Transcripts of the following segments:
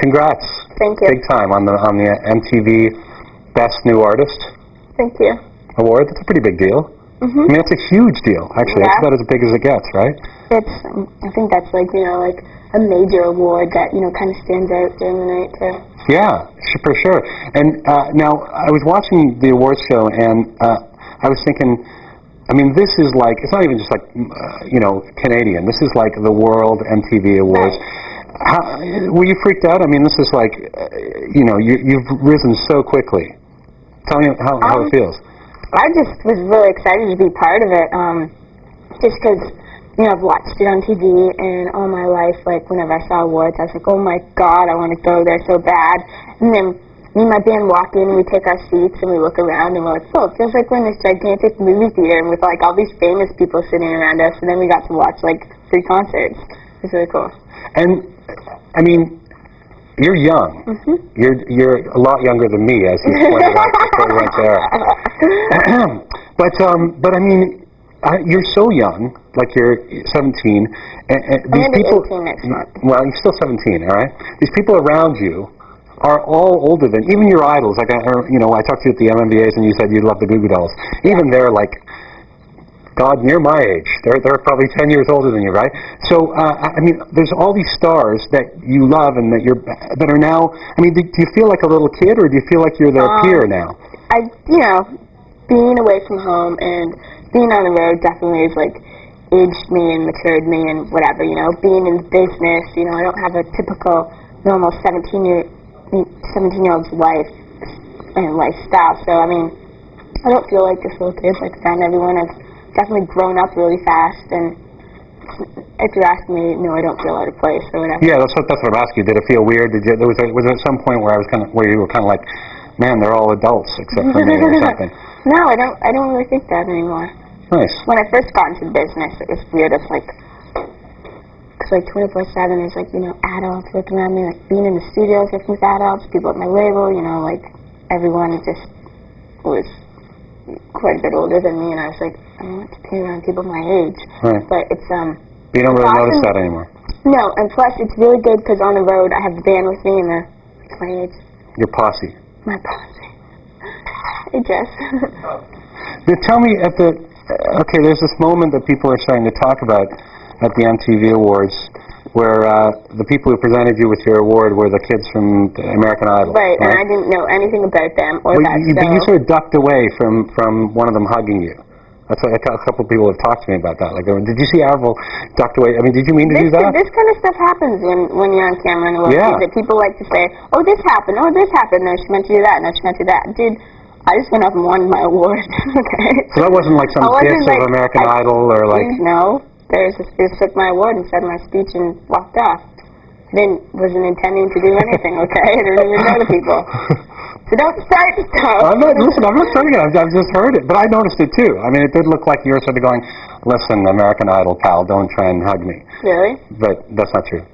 congrats. Thank you. Big time on the MTV Best New Artist Thank you. award. That's a pretty big deal. Mm-hmm. I mean, that's a huge deal, actually. Yeah. That's about as big as it gets, right? I think that's like a major award that, kind of stands out during the night, too. Yeah, for sure. And now, I was watching the awards show, and I was thinking, I mean, this is like, it's not even just like, Canadian. This is like the World MTV Awards. Right. Were you freaked out? I mean, this is like, you've risen so quickly. Tell me how it feels. I just was really excited to be part of it, just because, I've watched it on TV, and all my life, like, whenever I saw awards, I was like, oh my God, I want to go there so bad. And then me and my band walk in, and we take our seats, and we look around, and we're like, oh, it feels like we're in this gigantic movie theater with, like, all these famous people sitting around us, and then we got to watch, like, 3 concerts. It was really cool. And, I mean, you're young. Mm-hmm. You're a lot younger than me, as you pointed out before we went there. But I mean, you're so young, like you're 17. And these people, 18 next month. Well, you're still 17, all right? These people around you are all older than, even your idols. Like, I talked to you at the MMVAs, and you said you love the Goo Goo Dolls. Even they're like, God, near my age. They're probably 10 years older than you, right? So, I mean, there's all these stars that you love and that are now, I mean, do you feel like a little kid, or do you feel like you're their peer now? Being away from home and being on the road definitely has, like, aged me and matured me and whatever, Being in business, I don't have a typical, normal 17-year-old's life and lifestyle. So, I mean, I don't feel like this little kid, like, around everyone. I've definitely grown up really fast, and if you're asking me, no, I don't feel out of place or whatever. Yeah, that's what I'm asking you. Did it feel weird? Was there at some point where you were kind of like, man, they're all adults except for me or something? No, I don't really think that anymore. Nice. When I first got into business, it was weird. It's like, because like 24/7, there's like adults working around me, like being in the studios working with adults, people at my label, like everyone just was quite a bit older than me, and I was like, I want to be around people my age. Right. But it's But you don't really notice that anymore. No, and plus it's really good because on the road I have the band with me and they're my age. Your posse. My posse. Hey, Jess. Now tell me there's this moment that people are starting to talk about at the MTV Awards where the people who presented you with your award were the kids from American Idol. Right, and I didn't know anything about them or that show. But you sort of ducked away from one of them hugging you. That's what a couple of people have talked to me about that. Like, did you see Avril ducked away? I mean, did you mean to do that? This kind of stuff happens when you're on camera in the world. Yeah. That people like to say, oh, this happened, no, she meant to do that, no, she meant to do that. Dude, I just went up and won my award, okay? So that wasn't like some diss of American Idol or like... No, they just took my award and said my speech and walked off. I wasn't intending to do anything, okay? I didn't even know the people. So don't start stuff. I'm not starting it. I've just heard it. But I noticed it too. I mean, it did look like you were sort of going, listen, American Idol pal, don't try and hug me. Really? But that's not true.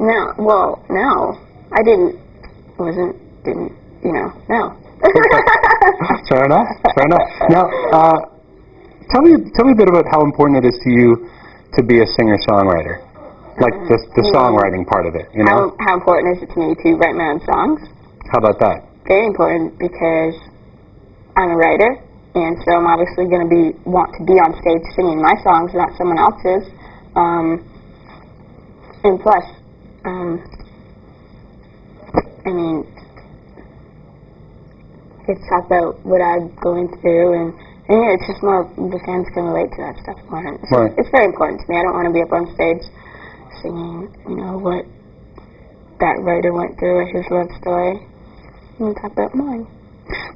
No. Well, no. I didn't. No. Fair enough. Now, tell me a bit about how important it is to you to be a singer-songwriter. Like the songwriting part of it, How important is it to me to write my own songs? How about that? Very important, because I'm a writer, and so I'm obviously going to want to be on stage singing my songs, not someone else's. And plus, I mean, it's about what I'm going through, and it's just more the fans can relate to that stuff more. Right. It's very important to me. I don't want to be up on stage singing, what that writer went through or his love story. I'm going to talk about mine.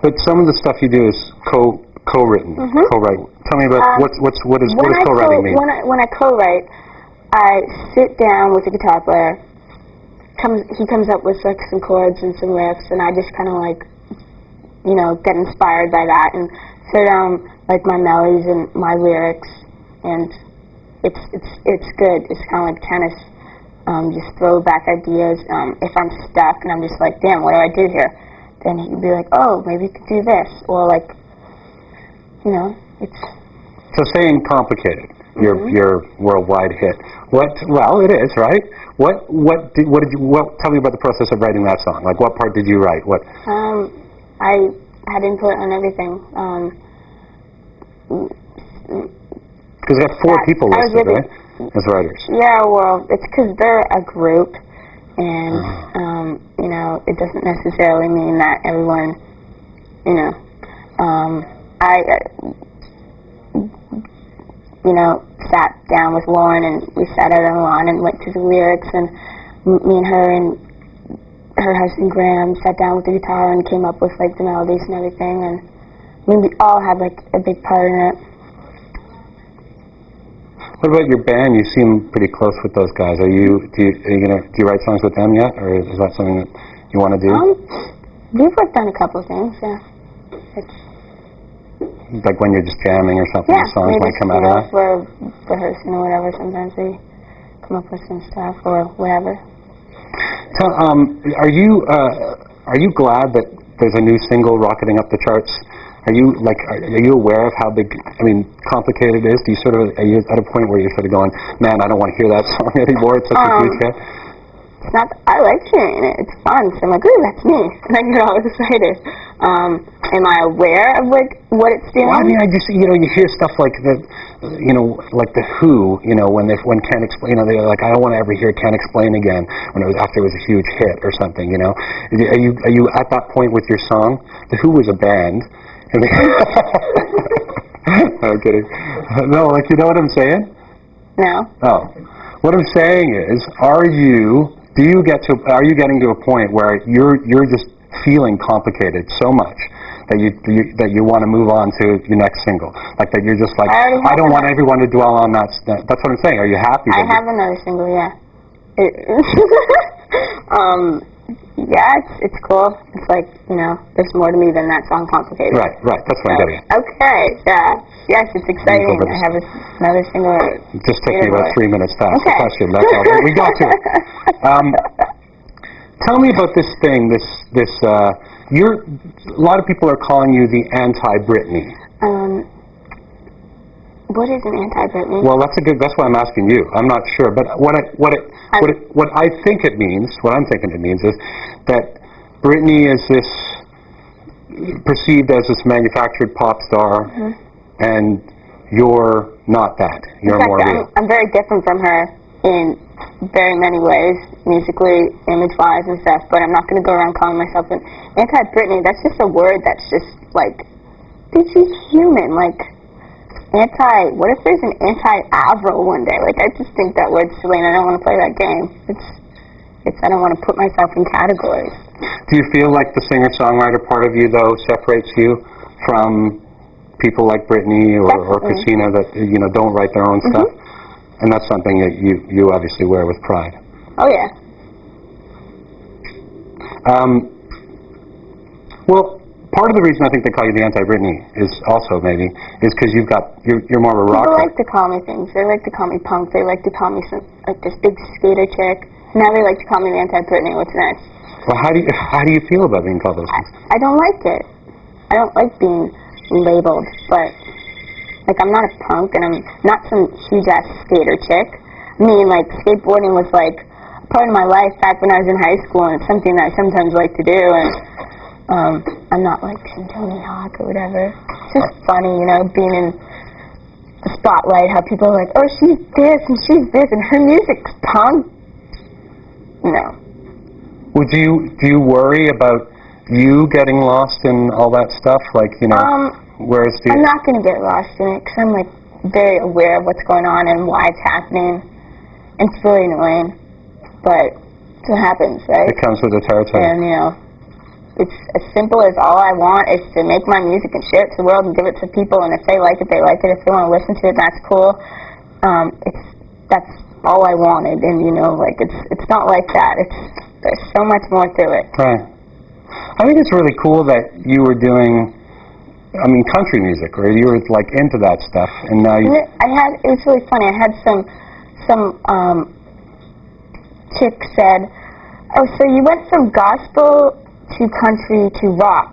But some of the stuff you do is co-written, co-write. Tell me about what does co-writing mean? When I co-write, I sit down with the guitar player. He comes up with like some chords and some riffs, and I just kind of like, get inspired by that and throw down like my melodies and my lyrics, and it's good. It's kind of like tennis. Just throw back ideas. If I'm stuck and I'm just like, damn, what do I do here? Then he'd be like, oh, maybe you could do this. Or like, it's... So saying complicated. your worldwide hit. Well, it is, right? Tell me about the process of writing that song. Like, what part did you write? I had input on everything. Because you got 4 people listed, right? As writers. Yeah, well, it's because they're a group, and you know, it doesn't necessarily mean that everyone, you know, sat down with Lauren and we sat out on the lawn and went through the lyrics, and me and her husband Graham sat down with the guitar and came up with like the melodies and everything, and we all had like a big part in it. What about your band? You seem pretty close with those guys. Do you write songs with them yet, or is that something that you want to do? We've worked on a couple of things, yeah. Like when you're just jamming or something, yeah, songs might come out of that? We're rehearsing or whatever. Sometimes we come up with some stuff or whatever. So, are you glad that there's a new single rocketing up the charts? Are you aware of how complicated it is? Are you at a point where you're sort of going, man, I don't want to hear that song anymore, it's such a huge hit? It's not, I like hearing it, it's fun, so I'm like, ooh, that's me, and I get all excited. Am I aware of what it's doing? Well, I mean, I just, you hear stuff like like the Who, when Can't Explain, they're like, I don't want to ever hear Can't Explain again, after it was a huge hit or something, Are you at that point with your song? The Who was a band. I'm kidding. No, you know what I'm saying? No. Oh. What I'm saying is, are you getting to a point where you're just feeling complicated so much that you want to move on to your next single? Like that you're just like, I don't want everyone to dwell on that. That's what I'm saying. Are you happy? I have another single, yeah. Yeah, it's cool. It's like, there's more to me than that song, Complicated. Right. That's what I'm getting at. Okay, yeah. Yes, it's exciting. I have another single. It just took me about 3 minutes past the question. That's all. We got to it. Tell me about this thing, a lot of people are calling you the anti-Britney. What is an anti-Britney? Well, that's why I'm asking you. I'm not sure, but what I think it means, what I'm thinking it means is that Britney is this perceived as this manufactured pop star, and you're not that. You're more real. I'm very different from her in very many ways, musically, image-wise and stuff, but I'm not going to go around calling myself an anti-Britney. That's just a word that's just like, dude, she's human, like, what if there's an anti-Avril one day? Like, I just think that word's silly, and I don't want to play that game. I don't want to put myself in categories. Do you feel like the singer-songwriter part of you, though, separates you from people like Britney or Christina that, don't write their own stuff? And that's something that you obviously wear with pride. Oh, yeah. Well, part of the reason I think they call you the anti-Britney is also maybe because you're more of a rocker. People like to call me things. They like to call me punk. They like to call me this big skater chick. Now they like to call me the anti-Britney. What's next? Well, how do you feel about being called those things? I don't like it. I don't like being labeled, but I'm not a punk and I'm not some huge ass skater chick. I mean, skateboarding was part of my life back when I was in high school, and it's something that I sometimes like to do, and I'm not some Tony Hawk or whatever. It's just funny, being in the spotlight, how people are like, oh, she's this and she's this and her music's punk. No. Well, do you worry about you getting lost in all that stuff? I'm not going to get lost in it because I'm very aware of what's going on and why it's happening. And it's really annoying, but it's what happens, right? It comes with the territory. And it's as simple as all I want is to make my music and share it to the world and give it to people. And if they like it, they like it. If they want to listen to it, that's cool. That's all I wanted. And it's not like that. There's so much more to it. Right. I think it's really cool that you were doing country music, or you were into that stuff, and now you. It was really funny. I had some chick said, "Oh, so you went from gospel to country to rock?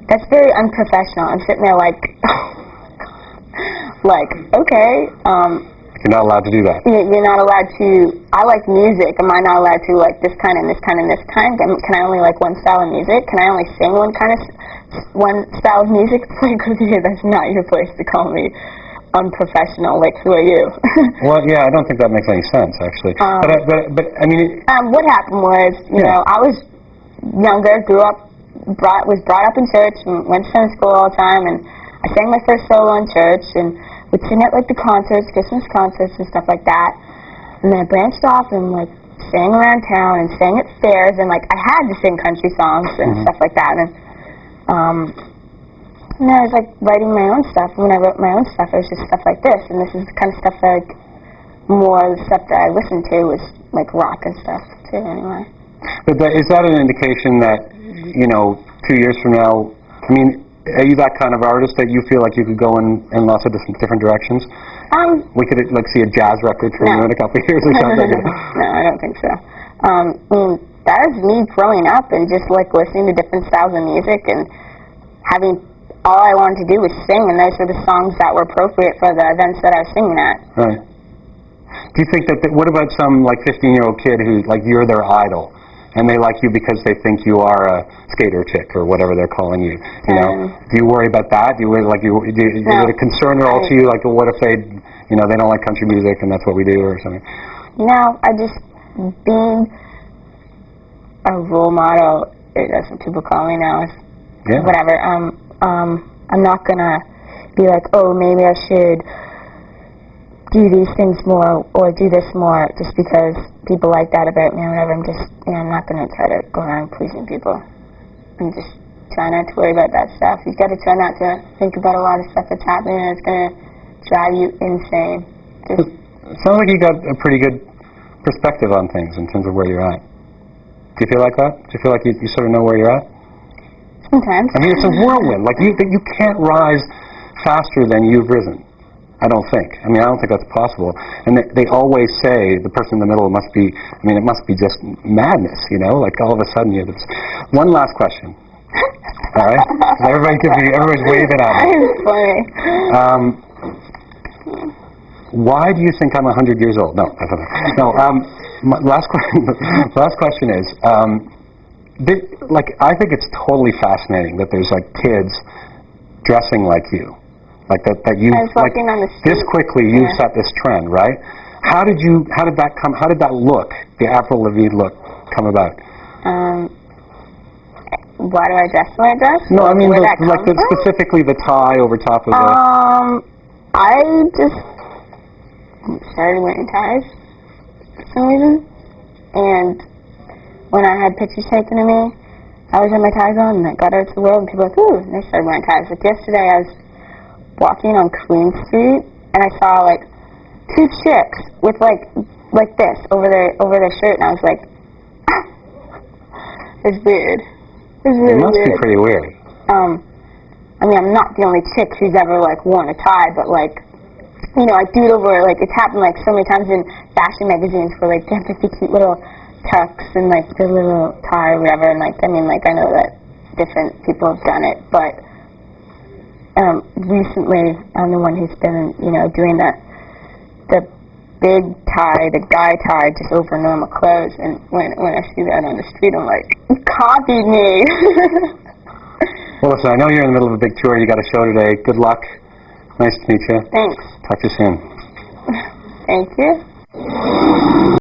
That's very unprofessional." I'm sitting there like, "Oh my god, like, okay, you're not allowed to do that. you're not allowed to, I like music, am I not allowed to like this kind and this kind and this kind? Can I only like one style of music? Can I only sing one style of music? It's like, okay, that's not your place to call me unprofessional, like, who are you? Well, yeah, I don't think that makes any sense, actually. But I mean... what happened was, you know, I was younger, was brought up in church, and went to Sunday school all the time, and I sang my first solo in church, and would sing at like the concerts, Christmas concerts and stuff like that. And then I branched off and like sang around town and sang at fairs, and like I had to sing country songs and stuff like that. And then I was like writing my own stuff. And when I wrote my own stuff, it was just stuff like this. And this is the kind of stuff that more of the stuff that I listened to was like rock and stuff too. Anyway. But is that an indication that, you know, 2 years from now? I mean, are you that kind of artist that you feel like you could go in lots of different directions? We could like see a jazz record from you in a couple of years or something. No, I don't think so. I mean, that was me growing up and just like listening to different styles of music and having all I wanted to do was sing, and those were the songs that were appropriate for the events that I was singing at. Right. Do you think that? What about some like 15-year-old kid who like you're their idol? And they like you because they think you are a skater chick or whatever they're calling you. You know, do you worry about that? Do you worry, like is it a concern at all to you? Like, what if they, you know, they don't like country music and that's what we do or something? No, I just being a role model. That's what people call me now. Whatever. I'm not gonna be like, oh, maybe I should do these things more or do this more just because people like that about me or whatever. I'm just, you know, I'm not going to try to go around pleasing people. I'm just trying not to worry about that stuff. You've got to try not to think about a lot of stuff that's happening and it's going to drive you insane. Just it sounds like you got a pretty good perspective on things in terms of where you're at. Do you feel like that? Do you feel like you sort of know where you're at? Sometimes. I mean, it's a whirlwind. Like, you can't rise faster than you've risen. I don't think. I mean, I don't think that's possible. And they always say the person in the middle must be, I mean, it must be just madness, you know? Like, all of a sudden you have this. One last question. All right? Everybody's waving at me. It's funny. Why do you think I'm 100 years old? No, I don't know. No, my last question is, like, I think it's totally fascinating that there's, like, kids dressing like you. Like that you like this quickly you set this trend, right? How did that look, the Avril Lavigne look, come about? Why do I dress the way I dress? No, I mean specifically the tie over top of the I just started wearing ties for some reason, and when I had pictures taken of me, I was with my ties on and I got out to the world and people were like, ooh, and they started wearing ties. Like yesterday I was walking on Queen Street, and I saw like two chicks with like this over their shirt, and I was like, it's weird. It's really weird. It must be pretty weird. I mean, I'm not the only chick who's ever like worn a tie, but like, you know, I do it over like it's happened like so many times in fashion magazines where like they have like the cute little tucks and like the little tie or whatever, and like I mean, like I know that different people have done it, but recently I'm the one who's been, you know, doing the big tie, the guy tie, just over normal clothes. And when I see that on the street, I'm like, you copied me. Well, listen, I know you're in the middle of a big tour. You got a show today. Good luck. Nice to meet you. Thanks. Talk to you soon. Thank you.